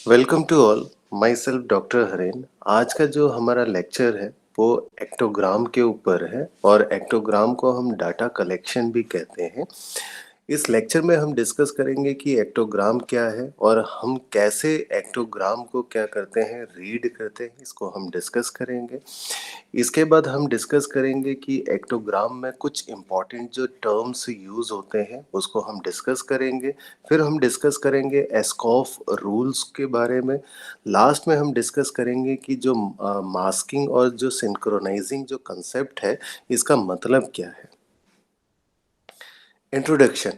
Welcome to all. Myself doctor Haren. आज का जो हमारा लेक्चर है वो एक्टोग्राम के ऊपर है और एक्टोग्राम को हम डाटा कलेक्शन भी कहते हैं। इस लेक्चर में हम डिस्कस करेंगे कि एक्टोग्राम क्या है और हम कैसे एक्टोग्राम को क्या करते हैं, रीड करते हैं, इसको हम डिस्कस करेंगे। इसके बाद हम डिस्कस करेंगे कि एक्टोग्राम में कुछ इम्पॉर्टेंट जो टर्म्स यूज़ होते हैं उसको हम डिस्कस करेंगे। फिर हम डिस्कस करेंगे एस्कॉफ रूल्स के बारे में। लास्ट में हम डिस्कस करेंगे कि जो मास्किंग और जो सिंक्रोनाइजिंग जो कंसेप्ट है इसका मतलब क्या है। इंट्रोडक्शन।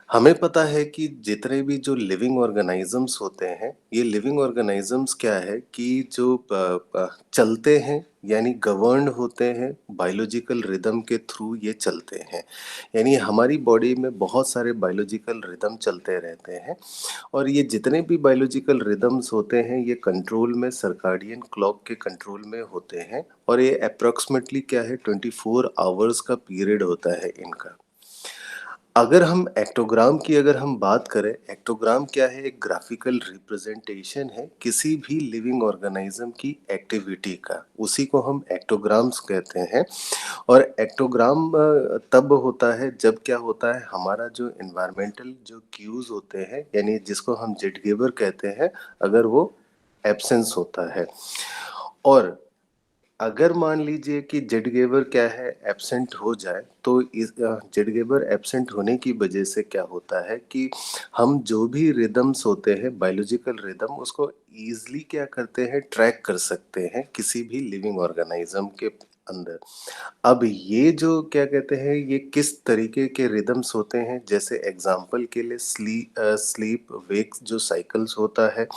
हमें पता है कि जितने भी जो लिविंग ऑर्गेनाइजम्स होते हैं, ये लिविंग ऑर्गेनाइजम्स क्या है कि जो चलते हैं यानी गवर्न्ड होते हैं बायोलॉजिकल रिदम के थ्रू, ये चलते हैं। यानी हमारी बॉडी में बहुत सारे बायोलॉजिकल रिदम चलते रहते हैं और ये जितने भी बायोलॉजिकल रिदम्स होते हैं ये कंट्रोल में सर्काडियन क्लॉक के कंट्रोल में होते हैं और ये अप्रोक्सीमेटली क्या है 24 आवर्स का पीरियड होता है इनका। अगर हम एक्टोग्राम की अगर हम बात करें, एक्टोग्राम क्या है? एक ग्राफिकल रिप्रेजेंटेशन है किसी भी लिविंग ऑर्गेनिज्म की एक्टिविटी का, उसी को हम एक्टोग्राम्स कहते हैं। और एक्टोग्राम तब होता है जब क्या होता है, हमारा जो एनवायरमेंटल जो क्यूज होते हैं यानी जिसको हम जेटगेबर कहते हैं, अगर वो एब्सेंस होता है। और अगर मान लीजिए कि जेडगेबर क्या है एब्सेंट हो जाए, तो इस जेडगेबर एब्सेंट होने की वजह से क्या होता है कि हम जो भी रिदम्स होते हैं बायोलॉजिकल रिदम, उसको ईजिली क्या करते हैं, ट्रैक कर सकते हैं किसी भी लिविंग ऑर्गेनिज्म के अंदर। अब ये जो क्या कहते हैं, ये किस तरीके के रिदम्स होते हैं, जैसे एग्जांपल के लिए स्लीप वेक जो साइकिल्स होता है,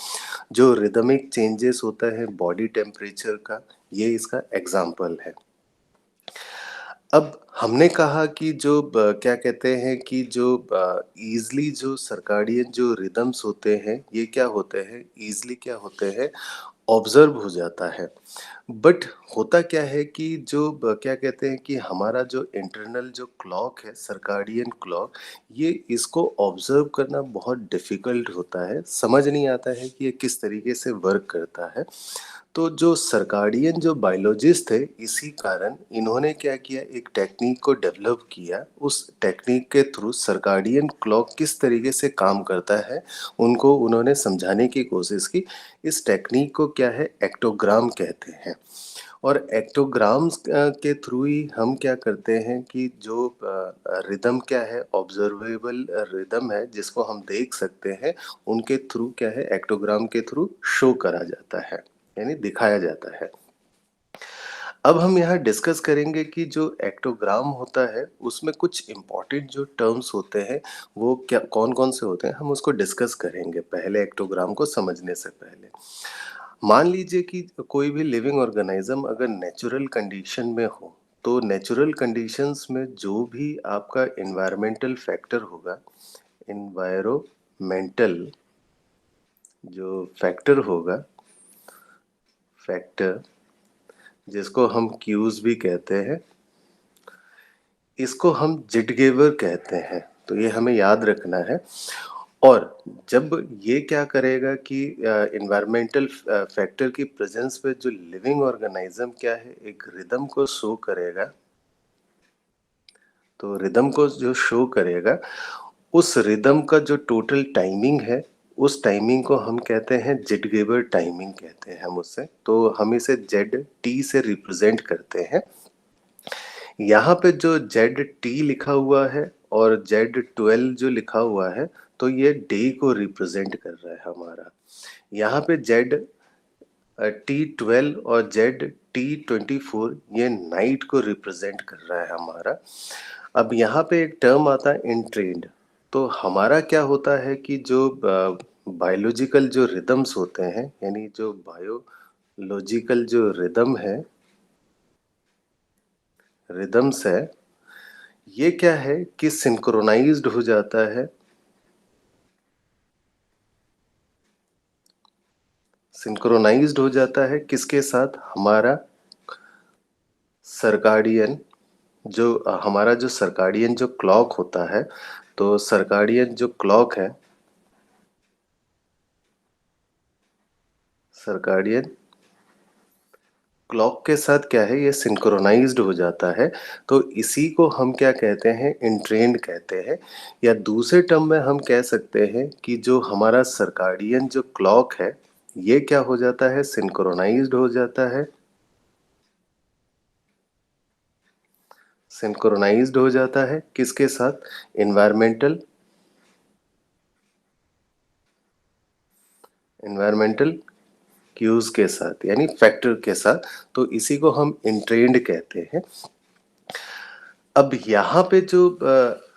जो रिदमिक चेंजेस होता है बॉडी टेम्परेचर का, ये इसका एग्जाम्पल है। अब हमने कहा कि जो क्या कहते हैं कि जो ईजली जो सर्काडियन जो रिदम्स होते हैं, ये क्या होते हैं, ईजली क्या होते हैं, ऑब्जर्व हो जाता है। बट होता क्या है कि जो क्या कहते हैं कि हमारा जो इंटरनल जो क्लॉक है, सर्काडियन क्लॉक, ये इसको ऑब्जर्व करना बहुत डिफिकल्ट होता है। समझ नहीं आता है कि ये किस तरीके से वर्क करता है। तो जो सर्काडियन जो बायोलॉजिस्ट थे, इसी कारण इन्होंने क्या किया, एक टेक्निक को डेवलप किया। उस टेक्निक के थ्रू सर्काडियन क्लॉक किस तरीके से काम करता है उनको उन्होंने समझाने की कोशिश की। इस टेक्निक को क्या है, एक्टोग्राम कहते हैं। और एक्टोग्राम्स के थ्रू ही हम क्या करते हैं कि जो रिदम क्या है, ऑब्जर्वेबल रिदम है जिसको हम देख सकते हैं, उनके थ्रू क्या है, एक्टोग्राम के थ्रू शो करा जाता है यानी दिखाया जाता है। अब हम यहाँ डिस्कस करेंगे कि जो एक्टोग्राम होता है उसमें कुछ इम्पोर्टेंट जो टर्म्स होते हैं वो क्या कौन कौन से होते हैं, हम उसको डिस्कस करेंगे पहले एक्टोग्राम को समझने से पहले। मान लीजिए कि कोई भी लिविंग ऑर्गेनिज्म अगर नेचुरल कंडीशन में हो, तो नेचुरल कंडीशंस में जो भी आपका एनवायरमेंटल फैक्टर होगा, एनवायरोमेंटल जो फैक्टर होगा, फैक्टर जिसको हम क्यूज भी कहते हैं, इसको हम जिटगेवर कहते हैं। तो ये हमें याद रखना है। और जब ये क्या करेगा कि एनवायरमेंटल फैक्टर की प्रेजेंस पे जो लिविंग ऑर्गेनिज्म क्या है, एक रिदम को शो करेगा। तो रिदम को जो शो करेगा, उस रिदम का जो टोटल टाइमिंग है, उस टाइमिंग को हम कहते हैं जिटगेबर टाइमिंग कहते हैं हम उससे। तो हम इसे जेड टी से रिप्रेजेंट करते हैं। यहाँ पे जो जेड टी लिखा हुआ है और Z12 जो लिखा हुआ है, तो ये डे को रिप्रेजेंट कर रहा है हमारा। यहाँ पे T12 और ZT24 ये नाइट को रिप्रेजेंट कर रहा है हमारा। अब यहाँ पे एक टर्म आता है इंट्रेंड। तो हमारा क्या होता है कि जो बायोलॉजिकल जो रिदम्स होते हैं, यानी जो बायोलॉजिकल जो रिदम्स है, ये क्या है कि सिंक्रोनाइज्ड हो जाता है। सिंक्रोनाइज्ड हो जाता है किसके साथ, हमारा सर्काडियन जो हमारा जो सर्काडियन जो क्लॉक होता है। तो सर्काडियन जो क्लॉक है, सर्काडियन क्लॉक के साथ क्या है, ये सिंक्रोनाइज़्ड हो जाता है, तो इसी को हम क्या कहते हैं, एंट्रेन्ड कहते हैं। या दूसरे टर्म में हम कह सकते हैं कि जो हमारा सर्काडियन जो क्लॉक है, ये क्या हो जाता है, सिंक्रोनाइज़्ड हो जाता है। सिंक्रोनाइज़्ड हो जाता है किसके साथ? एनवायरमेंटल एनवायरमेंटल क्यूज़ के साथ, यानी फैक्टर के साथ, तो इसी को हम एंट्रेन्ड कहते हैं। अब यहाँ पे जो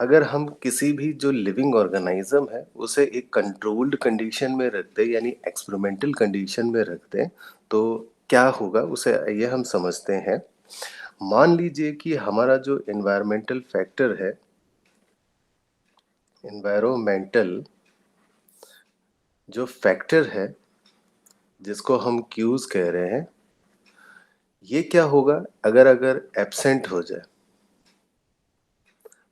अगर हम किसी भी जो लिविंग ऑर्गेनिज्म है उसे एक कंट्रोल्ड कंडीशन में रख दें, यानी एक्सपेरिमेंटल कंडीशन में रख दें, तो क्या होगा उसे ये हम समझते हैं। मान लीजिए कि हमारा जो एनवायरमेंटल फैक्टर है, एनवायरोमेंटल जो फैक्टर है जिसको हम क्यूज कह रहे हैं, ये क्या होगा अगर अगर एब्सेंट हो जाए।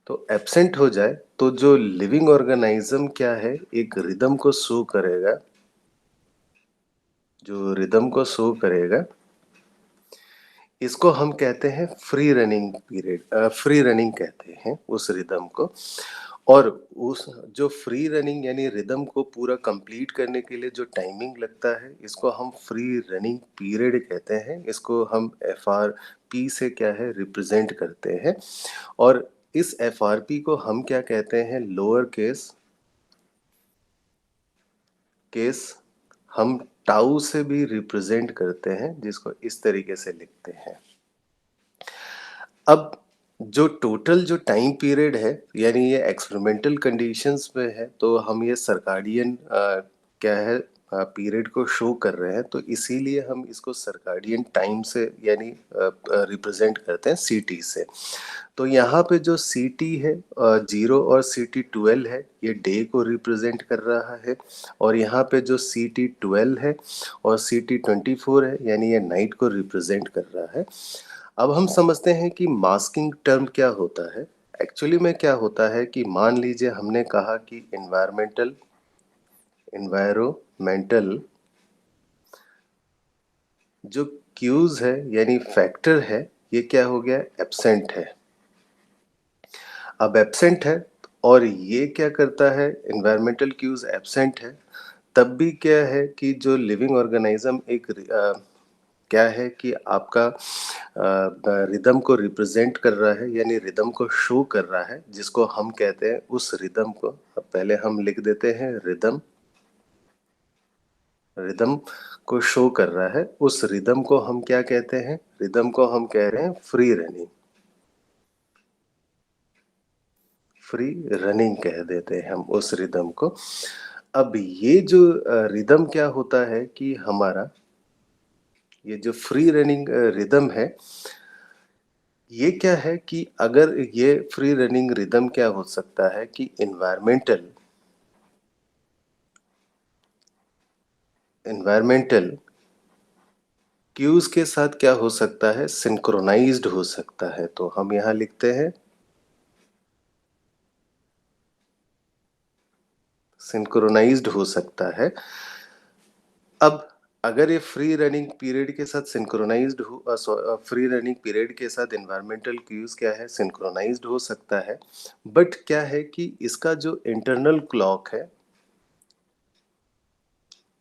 तो एब्सेंट हो जाए तो जो लिविंग ऑर्गेनिज्म क्या है, एक रिदम को शो करेगा, जो रिदम को शो करेगा, इसको हम कहते हैं free running period, free running कहते हैं उस रिदम को। और उस जो फ्री रनिंग यानी रिदम को पूरा कंप्लीट करने के लिए जो टाइमिंग लगता है, इसको हम फ्री रनिंग पीरियड कहते हैं। इसको हम एफ आर पी से क्या है, रिप्रेजेंट करते हैं। और इस एफ आर पी को हम क्या कहते हैं, लोअर केस केस हम टाउ से भी रिप्रेजेंट करते हैं, जिसको इस तरीके से लिखते हैं। अब जो टोटल जो टाइम पीरियड है, यानी ये एक्सपेरिमेंटल कंडीशंस में है, तो हम ये सर्काडियन क्या है, पीरियड को शो कर रहे हैं, तो इसीलिए हम इसको सर्काडियन टाइम से यानी रिप्रेजेंट करते हैं सीटी से। तो यहाँ पे जो सीटी है 0 और सीटी 12 है, ये डे को रिप्रेजेंट कर रहा है। और यहाँ पे जो सीटी 12 है और सीटी 24 है, यानी ये नाइट को रिप्रेजेंट कर रहा है। अब हम समझते हैं कि मास्किंग टर्म क्या होता है। एक्चुअली में क्या होता है कि मान लीजिए हमने कहा कि एनवायरोमेंटल जो क्यूज है यानी फैक्टर है, ये क्या हो गया, एब्सेंट है। अब एब्सेंट है और ये क्या करता है, एनवायरमेंटल क्यूज एब्सेंट है, तब भी क्या है कि जो लिविंग ऑर्गेनिज्म एक क्या है कि आपका रिदम को रिप्रेजेंट कर रहा है, यानी रिदम को शो कर रहा है, जिसको हम कहते हैं उस रिदम को, अब पहले हम लिख देते हैं रिदम, रिदम को शो कर रहा है, उस रिदम को हम क्या कहते हैं, रिदम को हम कह रहे हैं फ्री रनिंग, फ्री रनिंग कह देते हैं हम उस रिदम को। अब ये जो रिदम क्या होता है कि हमारा ये जो फ्री रनिंग रिदम है, ये क्या है कि अगर ये फ्री रनिंग रिदम क्या हो सकता है कि एनवायरमेंटल क्यूज के साथ क्या हो सकता है, सिंक्रोनाइज्ड हो सकता है। तो हम यहाँ लिखते हैं सिंक्रोनाइज्ड हो सकता है। अब अगर ये फ्री रनिंग पीरियड के साथ सिंक्रोनाइज्ड हो, फ्री रनिंग पीरियड के साथ एनवायरमेंटल क्यूज क्या है, सिंक्रोनाइज्ड हो सकता है, बट क्या है कि इसका जो इंटरनल क्लॉक है,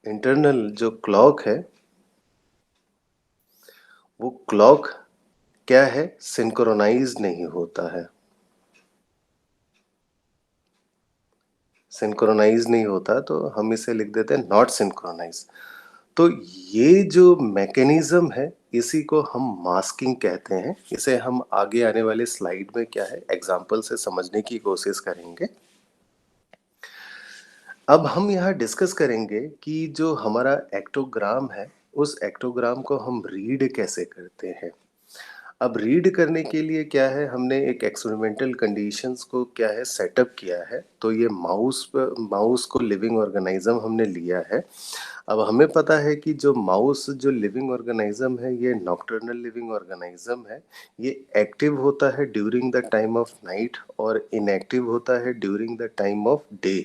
इंटरनल जो क्लॉक है, वो क्लॉक क्या है, सिंक्रोनाइज नहीं होता है, सिंक्रोनाइज नहीं होता, तो हम इसे लिख देते हैं नॉट सिंक्रोनाइज। तो ये जो मैकेनिज्म है, इसी को हम मास्किंग कहते हैं। इसे हम आगे आने वाले स्लाइड में क्या है, एग्जाम्पल से समझने की कोशिश करेंगे। अब हम यहाँ डिस्कस करेंगे कि जो हमारा एक्टोग्राम है, उस एक्टोग्राम को हम रीड कैसे करते हैं। अब रीड करने के लिए क्या है, हमने एक एक्सपेरिमेंटल कंडीशंस को क्या है, सेटअप किया है। तो ये माउस को लिविंग ऑर्गेनिज्म हमने लिया है। अब हमें पता है कि जो माउस जो लिविंग ऑर्गेनिज्म है, ये नॉकटर्नल लिविंग ऑर्गेनिज्म है। ये एक्टिव होता है during the time of night और इनएक्टिव होता है during the time of day.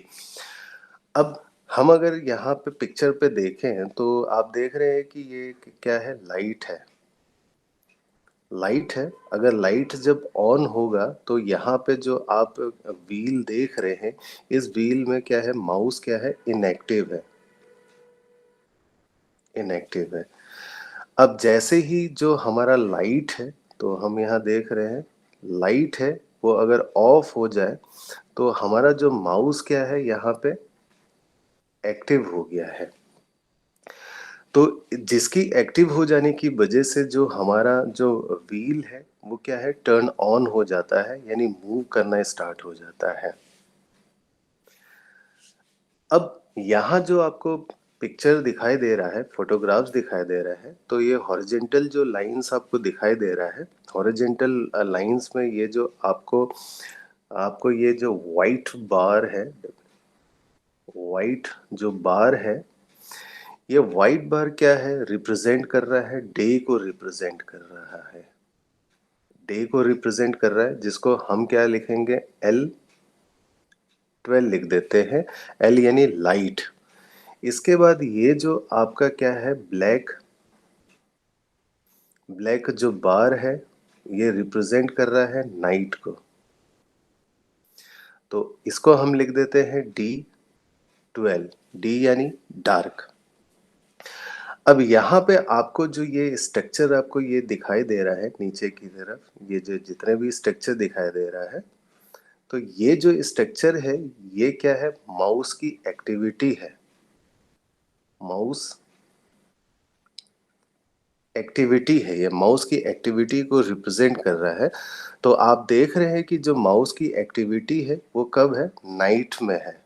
अब हम अगर यहाँ पे पिक्चर पे देखें तो आप देख रहे हैं कि ये क्या है, लाइट है। लाइट है, अगर लाइट जब ऑन होगा तो यहाँ पे जो आप व्हील देख रहे हैं, इस व्हील में क्या है, माउस क्या है, इनएक्टिव है। इनएक्टिव है। अब जैसे ही जो हमारा लाइट है, तो हम यहाँ देख रहे हैं लाइट है, वो अगर ऑफ हो जाए तो हमारा जो माउस क्या है यहाँ पे एक्टिव हो गया है। तो जिसकी एक्टिव हो जाने की वजह से जो हमारा जो व्हील है वो क्या है, टर्न ऑन हो जाता है, यानी मूव करना स्टार्ट हो जाता है। अब यहाँ जो आपको पिक्चर दिखाई दे रहा है, फोटोग्राफ्स दिखाई दे रहा है, तो ये हॉरिजेंटल जो लाइंस आपको दिखाई दे रहा है, हॉरिजेंटल लाइंस में ये जो आपको आपको ये जो वाइट बार है, वाइट जो बार है, ये वाइट बार क्या है, रिप्रेजेंट कर रहा है, डे को रिप्रेजेंट कर रहा है। डे को रिप्रेजेंट कर रहा है, जिसको हम क्या लिखेंगे, L12 लिख देते हैं। L यानी लाइट। इसके बाद ये जो आपका क्या है, ब्लैक, ब्लैक जो बार है, ये रिप्रेजेंट कर रहा है नाइट को, तो इसको हम लिख देते हैं D12। डी यानी डार्क। अब यहाँ पे आपको जो ये स्ट्रक्चर आपको ये दिखाई दे रहा है नीचे की तरफ, ये जो जितने भी स्ट्रक्चर दिखाई दे रहा है, तो ये जो स्ट्रक्चर है, ये क्या है, माउस की एक्टिविटी है। माउस एक्टिविटी है, ये माउस की एक्टिविटी को रिप्रेजेंट कर रहा है। तो आप देख रहे हैं कि जो माउस की एक्टिविटी है वो कब है, नाइट में है,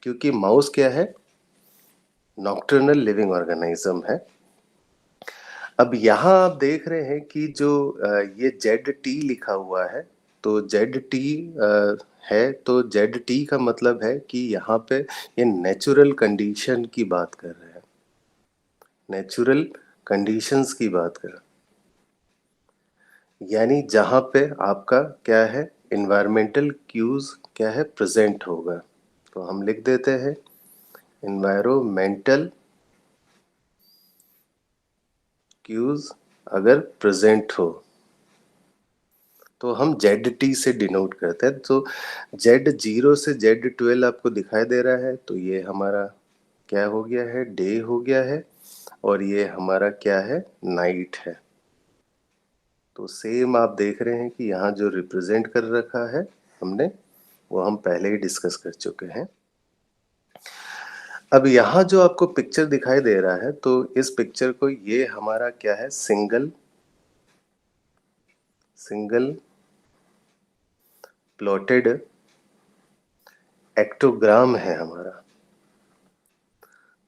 क्योंकि माउस क्या है, नॉक्टर्नल लिविंग ऑर्गेनिज्म है। अब यहाँ आप देख रहे हैं कि जो ये ZT लिखा हुआ है, तो ZT है, तो ZT का मतलब है कि यहाँ पे ये नेचुरल कंडीशन की बात कर रहे हैं, नेचुरल कंडीशंस की बात कर रहे हैं, यानी जहाँ पे आपका क्या है, इन्वायरमेंटल क्यूज क्या है, प्रेजेंट होगा। तो हम लिख देते हैं इन्वायरमेंटल क्यूज अगर प्रेजेंट हो तो हम ZT से डिनोट करते हैं। तो Z0 से Z12 आपको दिखाई दे रहा है, तो ये हमारा क्या हो गया है, डे हो गया है, और ये हमारा क्या है, नाइट है। तो सेम आप देख रहे हैं कि यहाँ जो रिप्रेजेंट कर रखा है हमने, वो हम पहले ही डिस्कस कर चुके हैं। अब यहाँ जो आपको पिक्चर दिखाई दे रहा है, तो इस पिक्चर को, ये हमारा क्या है, सिंगल प्लॉटेड एक्टोग्राम है हमारा।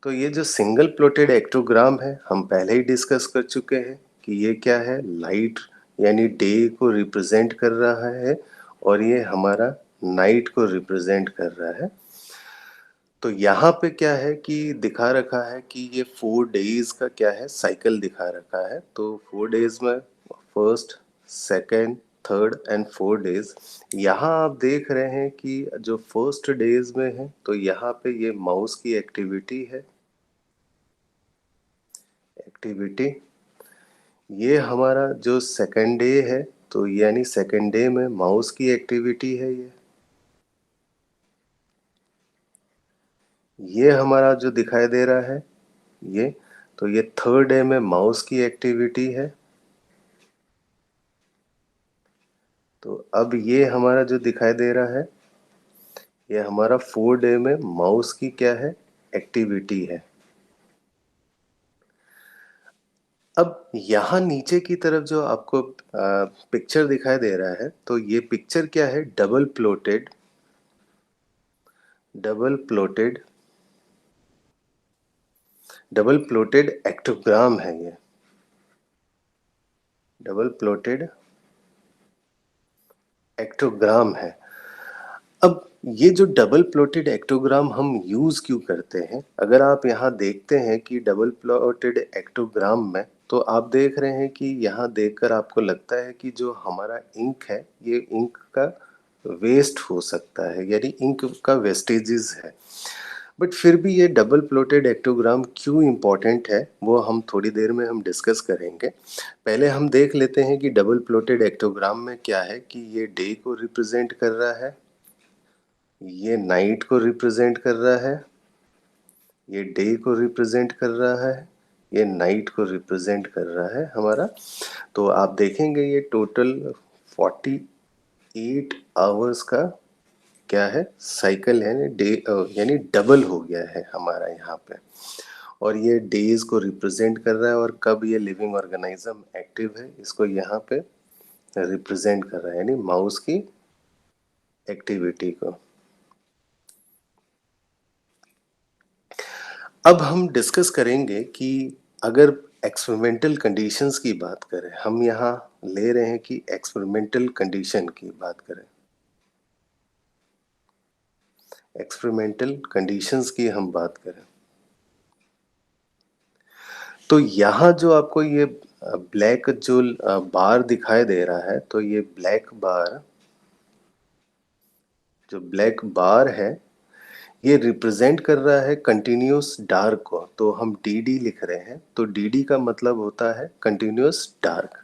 तो ये जो सिंगल प्लॉटेड एक्टोग्राम है, हम पहले ही डिस्कस कर चुके हैं कि ये क्या है, लाइट यानी डे को रिप्रेजेंट कर रहा है, और ये हमारा नाइट को रिप्रेजेंट कर रहा है। तो यहाँ पे क्या है कि दिखा रखा है कि ये 4 डेज का क्या है, साइकिल दिखा रखा है। तो 4 डेज में first, second, third and 4 days. यहाँ आप देख रहे हैं कि जो फर्स्ट डेज में है, तो यहाँ पे ये माउस की एक्टिविटी है, एक्टिविटी। ये हमारा जो सेकेंड डे है, तो यानी सेकेंड डे में माउस की एक्टिविटी है ये हमारा जो दिखाई दे रहा है ये, तो ये थर्ड डे में माउस की एक्टिविटी है। तो अब ये हमारा जो दिखाई दे रहा है, ये हमारा 4 डे में माउस की क्या है, एक्टिविटी है। अब यहाँ नीचे की तरफ जो आपको पिक्चर दिखाई दे रहा है, तो ये पिक्चर क्या है, डबल प्लॉटेड एक्टोग्राम है। ये डबल प्लॉटेड एक्टोग्राम है। अब ये जो डबल प्लॉटेड एक्टोग्राम हम यूज क्यों करते हैं, अगर आप यहाँ देखते हैं कि डबल प्लॉटेड एक्टोग्राम में, तो आप देख रहे हैं कि यहाँ देखकर आपको लगता है कि जो हमारा इंक है, ये इंक का वेस्ट हो सकता है, यानी इंक का वेस्टेजेस है। बट फिर भी ये डबल प्लॉटेड एक्टोग्राम क्यों इम्पोर्टेंट है, वो हम थोड़ी देर में हम डिस्कस करेंगे। पहले हम देख लेते हैं कि डबल प्लॉटेड एक्टोग्राम में क्या है कि ये डे को रिप्रेजेंट कर रहा है, ये नाइट को रिप्रेजेंट कर रहा है, ये डे को रिप्रेजेंट कर रहा है, ये नाइट को रिप्रेजेंट कर रहा है हमारा। तो आप देखेंगे ये टोटल 48 आवर्स का क्या है साइकिल है, डे यानी डबल हो गया है हमारा यहाँ पे। और ये डेज को रिप्रेजेंट कर रहा है और कब ये लिविंग ऑर्गेनिज्म एक्टिव है इसको यहाँ पे रिप्रेजेंट कर रहा है, यानी माउस की एक्टिविटी को। अब हम डिस्कस करेंगे कि अगर एक्सपेरिमेंटल कंडीशंस की बात करें, हम यहाँ ले रहे हैं कि एक्सपेरिमेंटल कंडीशन की बात करें, एक्सपेरिमेंटल कंडीशंस की हम बात करें, तो यहाँ जो आपको ये ब्लैक जो बार दिखाई दे रहा है, तो ये ब्लैक बार, जो ब्लैक बार है ये रिप्रेजेंट कर रहा है कंटिन्यूस डार्क को। तो हम डी डी लिख रहे हैं, तो डी डी का मतलब होता है कंटिन्यूस डार्क।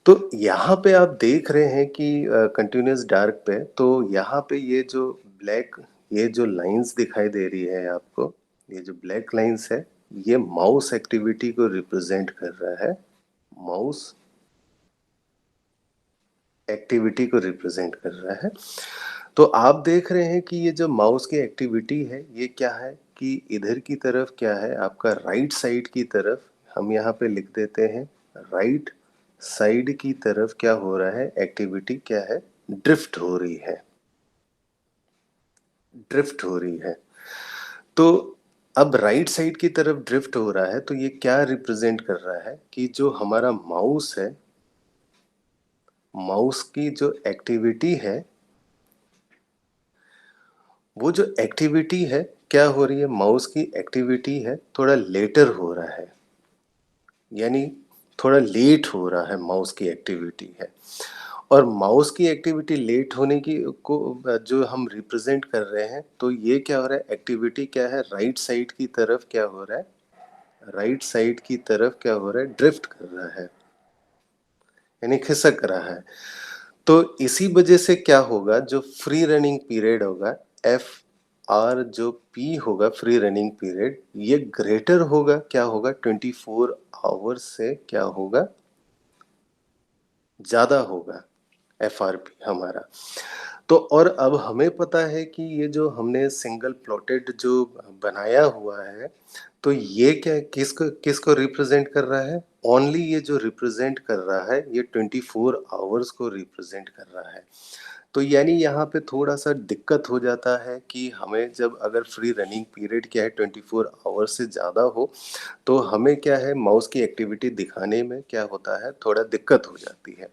तो यहाँ पे आप देख रहे हैं कि कंटिन्यूस डार्क पे, तो यहाँ पे ये जो ब्लैक, ये जो लाइंस दिखाई दे रही है आपको, ये जो ब्लैक लाइंस है ये माउस एक्टिविटी को रिप्रेजेंट कर रहा है, माउस एक्टिविटी को रिप्रेजेंट कर रहा है। तो आप देख रहे हैं कि ये जो माउस की एक्टिविटी है ये क्या है कि इधर की तरफ क्या है आपका राइट साइड की तरफ, हम यहाँ पे लिख देते हैं राइट साइड की तरफ क्या हो रहा है, एक्टिविटी क्या है, ड्रिफ्ट हो रही है, ड्रिफ्ट हो रही है। तो अब राइट साइड की तरफ ड्रिफ्ट हो रहा है, तो ये क्या रिप्रेजेंट कर रहा है कि जो हमारा माउस है, माउस की जो एक्टिविटी है, वो जो एक्टिविटी है क्या हो रही है, माउस की एक्टिविटी है थोड़ा लेटर हो रहा है, यानी थोड़ा लेट हो रहा है माउस की एक्टिविटी है। और माउस की एक्टिविटी लेट होने की को जो हम रिप्रेजेंट कर रहे हैं, तो ये क्या हो रहा है, एक्टिविटी क्या है, राइट साइड की तरफ क्या हो रहा है, राइट साइड की तरफ क्या हो रहा है, ड्रिफ्ट कर रहा है, यानी खिसक रहा है। तो इसी वजह से क्या होगा, जो फ्री रनिंग पीरियड होगा एफ आर, जो पी होगा फ्री रनिंग पीरियड, ये ग्रेटर होगा, क्या होगा 24 आवर्स से क्या होगा, ज्यादा होगा एफ आर पी हमारा। तो और अब हमें पता है कि ये जो हमने सिंगल प्लॉटेड जो बनाया हुआ है, तो ये क्या किसको किसको रिप्रेजेंट कर रहा है, ओनली ये जो रिप्रेजेंट कर रहा है ये 24 आवर्स को रिप्रेजेंट कर रहा है। तो यानी यहाँ पे थोड़ा सा दिक्कत हो जाता है कि हमें जब अगर फ्री रनिंग पीरियड क्या है 24 आवर्स से ज़्यादा हो, तो हमें क्या है माउस की एक्टिविटी दिखाने में क्या होता है, थोड़ा दिक्कत हो जाती है।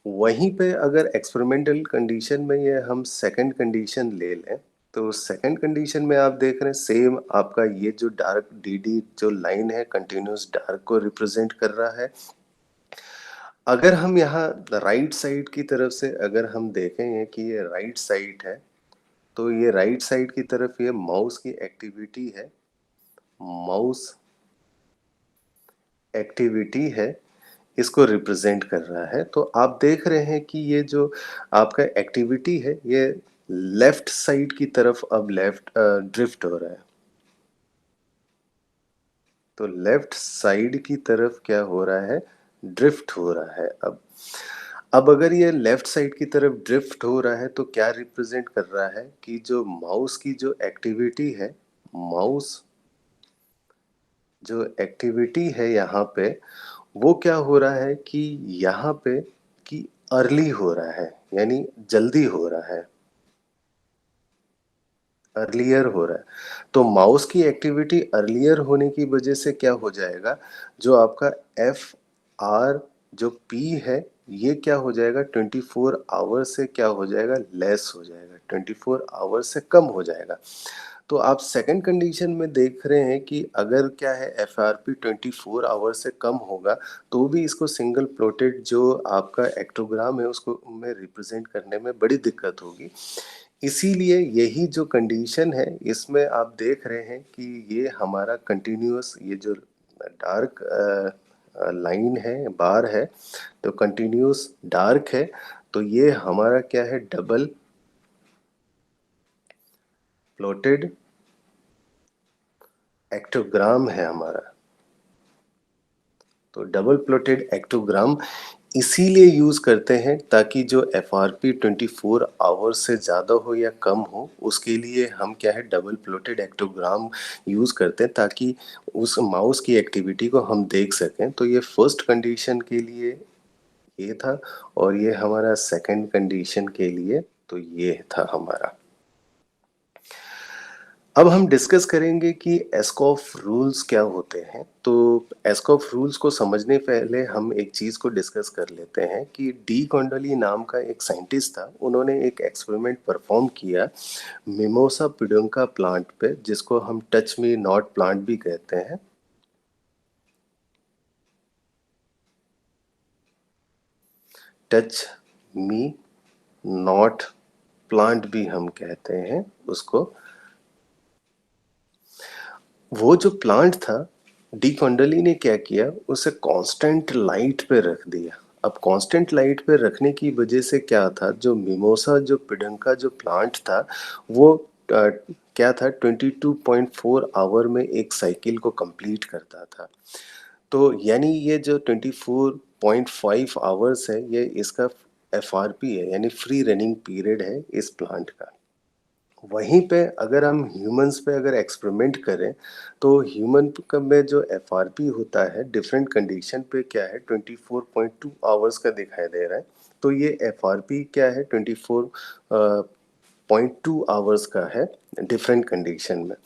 वहीं पे अगर एक्सपेरिमेंटल कंडीशन में ये हम सेकंड कंडीशन ले लें, तो सेकंड कंडीशन में आप देख रहे हैं सेम आपका ये जो डार्क डी डी जो लाइन है कंटिन्यूस डार्क को रिप्रेजेंट कर रहा है। अगर हम यहाँ राइट साइड की तरफ से अगर हम देखेंगे कि ये राइट साइड है, तो ये राइट साइड की तरफ ये माउस की एक्टिविटी है, माउस एक्टिविटी है, इसको रिप्रेजेंट कर रहा है। तो आप देख रहे हैं कि ये जो आपका एक्टिविटी है ये लेफ्ट साइड की तरफ अब लेफ्ट ड्रिफ्ट हो रहा है, तो लेफ्ट साइड की तरफ क्या हो रहा है, ड्रिफ्ट हो रहा है। अब अगर ये लेफ्ट साइड की तरफ ड्रिफ्ट हो रहा है, तो क्या रिप्रेजेंट कर रहा है कि जो माउस की जो एक्टिविटी है, माउस जो एक्टिविटी है यहाँ पे, वो क्या हो रहा है कि यहाँ पे कि अर्ली हो रहा है, यानी जल्दी हो रहा है, अर्लियर हो रहा है। तो माउस की एक्टिविटी अर्लियर होने की वजह से क्या हो जाएगा, जो आपका एफ आर जो पी है ये क्या हो जाएगा 24 आवर से क्या हो जाएगा, लेस हो जाएगा, 24 आवर से कम हो जाएगा। तो आप सेकंड कंडीशन में देख रहे हैं कि अगर क्या है एफ आर पी 24 आवर से कम होगा, तो भी इसको सिंगल प्लॉटेड जो आपका एक्टोग्राम है उसको में रिप्रेजेंट करने में बड़ी दिक्कत होगी। इसीलिए यही जो कंडीशन है, इसमें आप देख रहे हैं कि ये हमारा कंटिन्यूअस ये जो डार्क लाइन है, बार है, तो कंटिन्यूअस डार्क है, तो ये हमारा क्या है, डबल प्लॉटेड एक्टोग्राम है हमारा। तो डबल प्लॉटेड एक्टोग्राम इसीलिए यूज करते हैं ताकि जो FRP 24 आवर्स से ज़्यादा हो या कम हो, उसके लिए हम क्या है, डबल प्लॉटेड एक्टोग्राम यूज करते हैं ताकि उस माउस की एक्टिविटी को हम देख सकें। तो ये फर्स्ट कंडीशन के लिए ये था, और ये हमारा सेकंड कंडीशन के लिए तो ये था हमारा। अब हम डिस्कस करेंगे कि एस्कॉफ रूल्स क्या होते हैं। तो एस्कॉफ रूल्स को समझने पहले हम एक चीज़ को डिस्कस कर लेते हैं कि डी कॉन्डोली नाम का एक साइंटिस्ट था। उन्होंने एक एक्सपेरिमेंट परफॉर्म किया मिमोसा पिडुंका प्लांट पे, जिसको हम टच मी नॉट प्लांट भी कहते हैं। टच मी नॉट प्लांट भी हम कहते हैं उसको। वो जो प्लांट था, डी कॉन्डली ने क्या किया, उसे कांस्टेंट लाइट पे रख दिया। अब कांस्टेंट लाइट पे रखने की वजह से क्या था, जो मिमोसा जो पिडंका जो प्लांट था, वो क्या था, 22.4 आवर में एक साइकिल को कंप्लीट करता था। तो यानी ये जो 24.5 आवर्स है, ये इसका FRP है, यानी फ्री रनिंग पीरियड है इस प्लांट का। वहीं पे अगर हम ह्यूमंस पे अगर एक्सपेरिमेंट करें, तो ह्यूमन में जो FRP होता है डिफरेंट कंडीशन पे क्या है, 24.2 आवर्स का दिखाई दे रहा है। तो ये FRP क्या है, 24.2 आवर्स का है डिफरेंट कंडीशन में।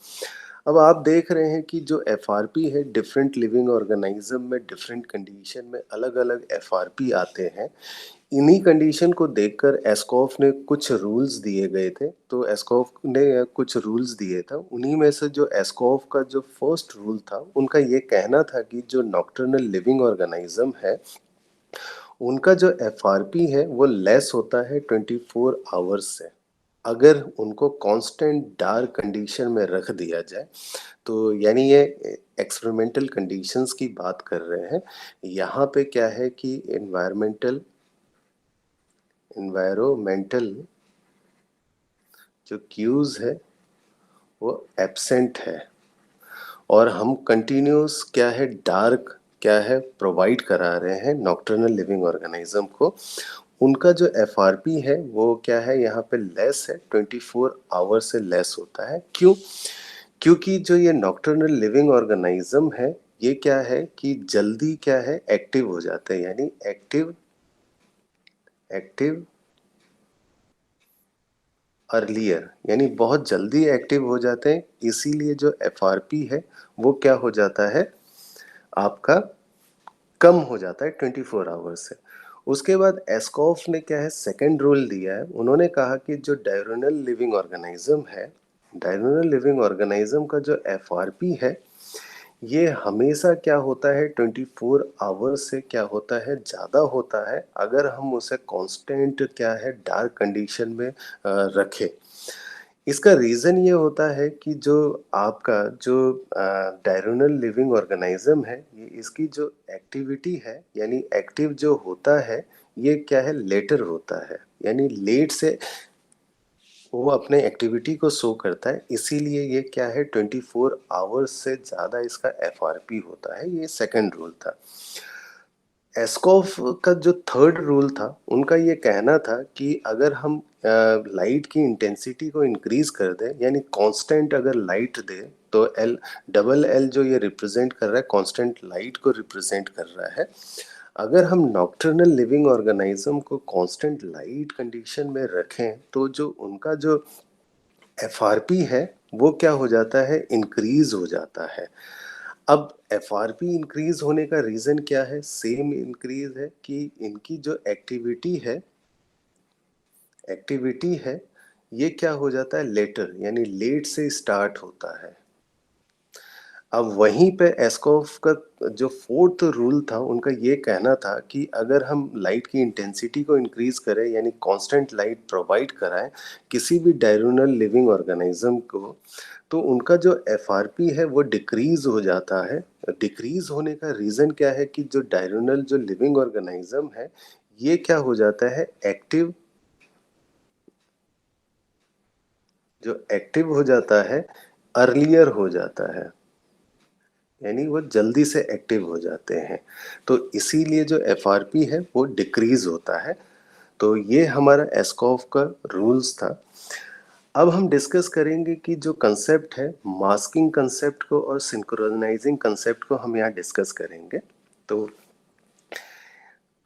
अब आप देख रहे हैं कि जो FRP है, डिफरेंट लिविंग ऑर्गेनिज्म में डिफरेंट कंडीशन में अलग अलग FRP आते हैं। इन्हीं कंडीशन को देखकर एस्कॉफ ने कुछ रूल्स दिए गए थे। तो एस्कॉफ ने कुछ रूल्स दिए था, उन्हीं में से जो एस्कॉफ का जो फर्स्ट रूल था, उनका ये कहना था कि जो नॉक्टर्नल लिविंग ऑर्गेनिज्म है, उनका जो FRP है वो लेस होता है 24 आवर्स से। अगर उनको कांस्टेंट डार्क कंडीशन में रख दिया जाए, तो यानी ये एक्सपेरिमेंटल कंडीशंस की बात कर रहे हैं। यहाँ पे क्या है कि एनवायरोमेंटल जो क्यूज है वो एब्सेंट है, और हम कंटिन्यूस क्या है, डार्क क्या है, प्रोवाइड करा रहे हैं नॉक्टर्नल लिविंग ऑर्गेनिज्म को। उनका जो FRP है वो क्या है, यहाँ पे लेस है, 24 आवर से लेस होता है। क्यों? क्योंकि जो ये नॉक्टर्नल लिविंग ऑर्गेनिज्म है, ये क्या है कि जल्दी क्या है, एक्टिव हो जाते हैं, यानी एक्टिव एक्टिव अर्लियर, यानी बहुत जल्दी एक्टिव हो जाते हैं। इसीलिए जो FRP है वो क्या हो जाता है, आपका कम हो जाता है 24 आवर्स से। उसके बाद एस्कॉफ ने क्या है, सेकंड रूल दिया है। उन्होंने कहा कि जो डायरोनल लिविंग ऑर्गेनिज्म है, डायरोनल लिविंग ऑर्गेनिज्म का जो FRP है, ये हमेशा क्या होता है, 24 आवर्स से क्या होता है, ज़्यादा होता है, अगर हम उसे कांस्टेंट क्या है, डार्क कंडीशन में रखें। इसका रीज़न ये होता है कि जो आपका जो डायरोनल लिविंग ऑर्गेनिज्म है, ये इसकी जो एक्टिविटी है, यानी एक्टिव जो होता है, ये क्या है, लेटर होता है, यानी लेट से वो अपने एक्टिविटी को शो करता है। इसीलिए ये क्या है, 24 आवर्स से ज़्यादा इसका FRP होता है। ये सेकंड रूल था। एस्कॉफ का जो थर्ड रूल था, उनका ये कहना था कि अगर हम लाइट की इंटेंसिटी को इंक्रीज कर दें, यानी कांस्टेंट अगर लाइट दे, तो एल डबल एल जो ये रिप्रेजेंट कर रहा है, कांस्टेंट लाइट को रिप्रेजेंट कर रहा है। अगर हम नॉक्टर्नल लिविंग ऑर्गेनिज्म को कांस्टेंट लाइट कंडीशन में रखें, तो जो उनका जो FRP है वो क्या हो जाता है, इंक्रीज हो जाता है। अब FRP इंक्रीज होने का रीजन क्या है, सेम इंक्रीज है कि इनकी जो एक्टिविटी है ये क्या हो जाता है, लेटर, यानी लेट से स्टार्ट होता है। अब वहीं पे एस्कॉफ का जो 4th रूल था, उनका ये कहना था कि अगर हम लाइट की इंटेंसिटी को इंक्रीज़ करें, यानी कांस्टेंट लाइट प्रोवाइड कराएँ किसी भी डायurnal लिविंग ऑर्गेनिज़्म को, तो उनका जो एफआरपी है वो डिक्रीज़ हो जाता है। डिक्रीज़ होने का रीज़न क्या है कि जो डायurnal जो लिविंग ऑर्गेनिज़्म है, ये क्या हो जाता है, एक्टिव हो जाता है, अर्लियर हो जाता है। यानी वो जल्दी से एक्टिव हो जाते हैं। तो इसीलिए जो एफआरपी है वो डिक्रीज़ होता है। तो ये हमारा एस्कॉफ का रूल्स था। अब हम डिस्कस करेंगे कि जो कंसेप्ट है, मास्किंग कंसेप्ट को और सिंक्रोनाइजिंग कंसेप्ट को हम यहाँ डिस्कस करेंगे। तो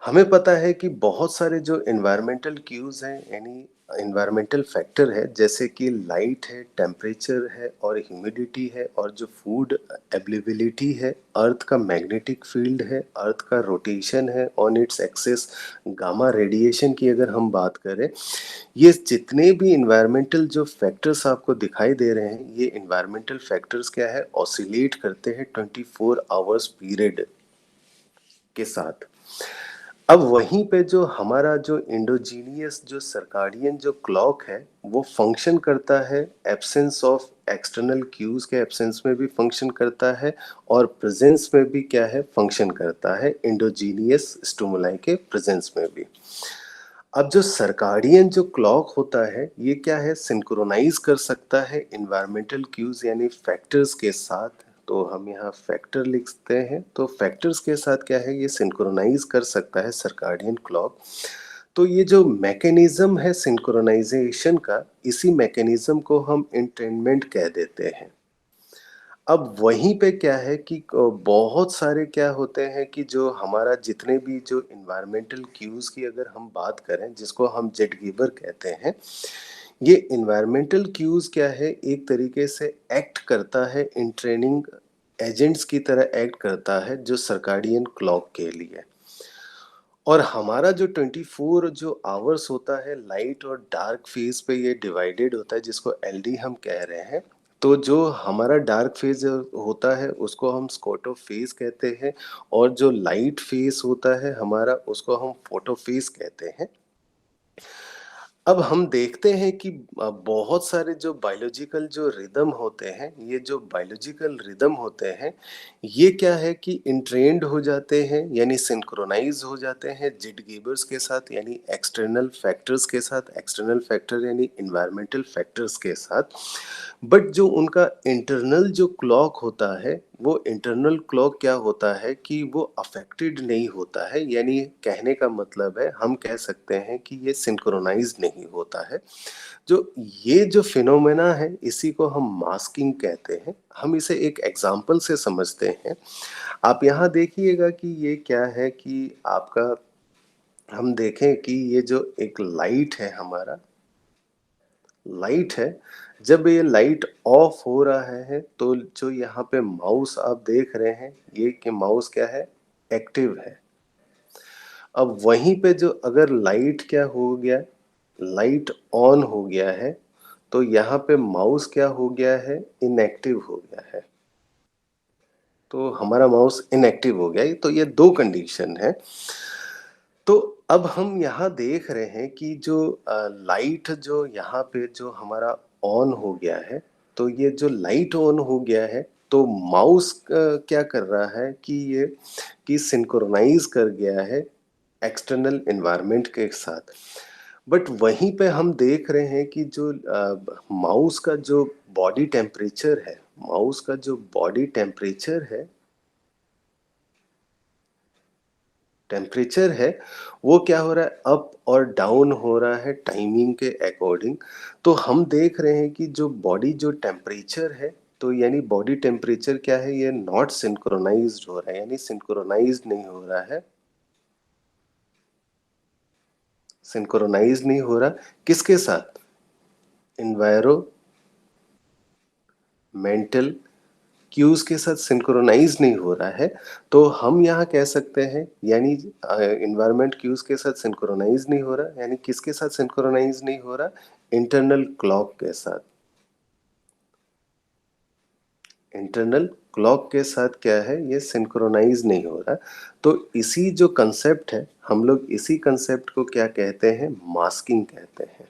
हमें पता है कि बहुत सारे जो एनवायरमेंटल क्यूज़ हैं, यानी एनवायरमेंटल फैक्टर है, जैसे कि लाइट है, टेम्परेचर है और ह्यूमिडिटी है, और जो फूड अवेलेबिलिटी है, अर्थ का मैग्नेटिक फील्ड है, अर्थ का रोटेशन है on its axis, gamma radiation की अगर हम बात करें, ये जितने भी एनवायरमेंटल जो फैक्टर्स आपको दिखाई दे रहे हैं, ये एनवायरमेंटल फैक्टर्स क्या है, ऑसिलेट करते हैं 24 आवर्स पीरियड के साथ। अब वहीं पे जो हमारा जो एंडोजीनियस जो सर्काडियन जो क्लॉक है, वो फंक्शन करता है एब्सेंस ऑफ एक्सटर्नल क्यूज के एब्सेंस में भी फंक्शन करता है, और प्रेजेंस में भी क्या है, फंक्शन करता है, एंडोजीनियस स्टिमुलाई के प्रेजेंस में भी। अब जो सर्काडियन जो क्लॉक होता है, ये क्या है, सिंक्रोनाइज कर सकता है इन्वायरमेंटल क्यूज यानी फैक्टर्स के साथ। तो हम यहाँ फैक्टर लिखते हैं, तो फैक्टर्स के साथ क्या है, ये सिंक्रोनाइज कर सकता है सर्काडियन क्लॉक। तो ये जो मैकेनिज्म है सिंक्रोनाइजेशन का, इसी मैकेनिज्म को हम एंटेनमेंट कह देते हैं। अब वहीं पे क्या है कि बहुत सारे क्या होते हैं कि जो हमारा जितने भी जो एनवायरमेंटल क्यूज की अगर हम बात करें, जिसको हम जेट गिबर कहते हैं, ये एनवायरमेंटल क्यूज क्या है, एक तरीके से एक्ट करता है इन ट्रेनिंग एजेंट्स की तरह एक्ट करता है जो सर्काडियन क्लॉक के लिए। और हमारा जो 24 जो आवर्स होता है, लाइट और डार्क फेज पे ये डिवाइडेड होता है, जिसको एलडी हम कह रहे हैं। तो जो हमारा डार्क फेज होता है, उसको हम स्कोटो फेज कहते हैं, और जो लाइट फेज होता है हमारा, उसको हम फोटो फेज कहते हैं। अब हम देखते हैं कि बहुत सारे जो बायोलॉजिकल जो रिदम होते हैं, ये जो बायोलॉजिकल रिदम होते हैं, ये क्या है कि इंट्रेंड हो जाते हैं, यानी सिंक्रोनाइज हो जाते हैं जेट गिबर्स के साथ, यानी एक्सटर्नल फैक्टर्स के साथ, एक्सटर्नल फैक्टर यानी इन्वायरमेंटल फैक्टर्स के साथ। बट जो उनका इंटरनल जो क्लॉक होता है, वो इंटरनल क्लॉक क्या होता है कि वो अफेक्टेड नहीं होता है, यानी कहने का मतलब है, हम कह सकते हैं कि ये सिंक्रोनाइज नहीं होता है। जो ये जो फिनोमेना है, इसी को हम मास्किंग कहते हैं। हम इसे एक एग्जाम्पल से समझते हैं। आप यहाँ देखिएगा कि ये क्या है कि आपका, हम देखें कि ये जो एक लाइट है हमारा, लाइट है, जब ये लाइट ऑफ हो रहा है, तो जो यहाँ पे माउस आप देख रहे हैं, ये कि माउस क्या है, एक्टिव है। अब वहीं पे जो अगर लाइट क्या हो गया, लाइट ऑन हो गया है, तो यहाँ पे माउस क्या हो गया है, इनएक्टिव हो गया है। तो हमारा माउस इनएक्टिव हो गया। तो ये दो कंडीशन है। तो अब हम यहाँ देख रहे हैं कि जो लाइट जो यहाँ पे जो हमारा ऑन हो गया है, तो ये जो लाइट ऑन हो गया है, तो माउस क्या कर रहा है कि ये कि सिंक्रोनाइज कर गया है एक्सटर्नल एनवायरनमेंट के साथ। बट वहीं पे हम देख रहे हैं कि जो माउस का जो बॉडी टेम्परेचर है, माउस का जो बॉडी टेम्परेचर है, वो क्या हो रहा है, अप और डाउन हो रहा है टाइमिंग के अकॉर्डिंग। तो हम देख रहे हैं कि जो बॉडी जो टेम्परेचर है, तो यानी बॉडी टेम्परेचर क्या है, ये नॉट सिंक्रोनाइज्ड हो रहा है, यानी सिंक्रोनाइज्ड नहीं हो रहा है, सिंक्रोनाइज नहीं हो रहा। किसके साथ, एनवायरोमेंटल क्यूज के साथ सिंक्रोनाइज नहीं हो रहा है। तो हम यहाँ कह सकते हैं, यानी इन्वायरमेंट क्यूज के साथ सिंक्रोनाइज नहीं हो रहा, यानी किसके साथ सिंक्रोनाइज नहीं हो रहा, इंटरनल क्लॉक के साथ, इंटरनल क्लॉक के साथ क्या है, ये सिंक्रोनाइज़ नहीं हो रहा। तो इसी जो कांसेप्ट है, हम लोग इसी कांसेप्ट को क्या कहते हैं, मास्किंग कहते हैं।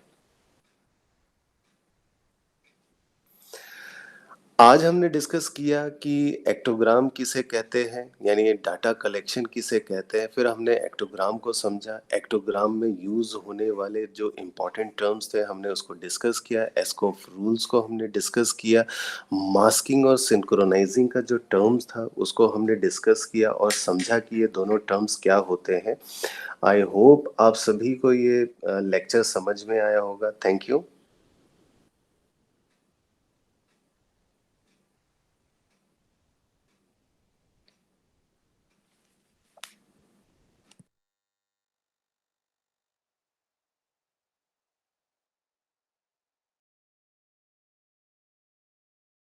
आज हमने डिस्कस किया कि एक्टोग्राम किसे कहते हैं, यानी डाटा कलेक्शन किसे कहते हैं। फिर हमने एक्टोग्राम को समझा, एक्टोग्राम में यूज़ होने वाले जो इम्पोर्टेंट टर्म्स थे हमने उसको डिस्कस किया, एस्कोफ रूल्स को हमने डिस्कस किया, मास्किंग और सिंक्रोनाइजिंग का जो टर्म्स था उसको हमने डिस्कस किया और समझा कि ये दोनों टर्म्स क्या होते हैं। आई होप आप सभी को ये लेक्चर समझ में आया होगा। Thank you.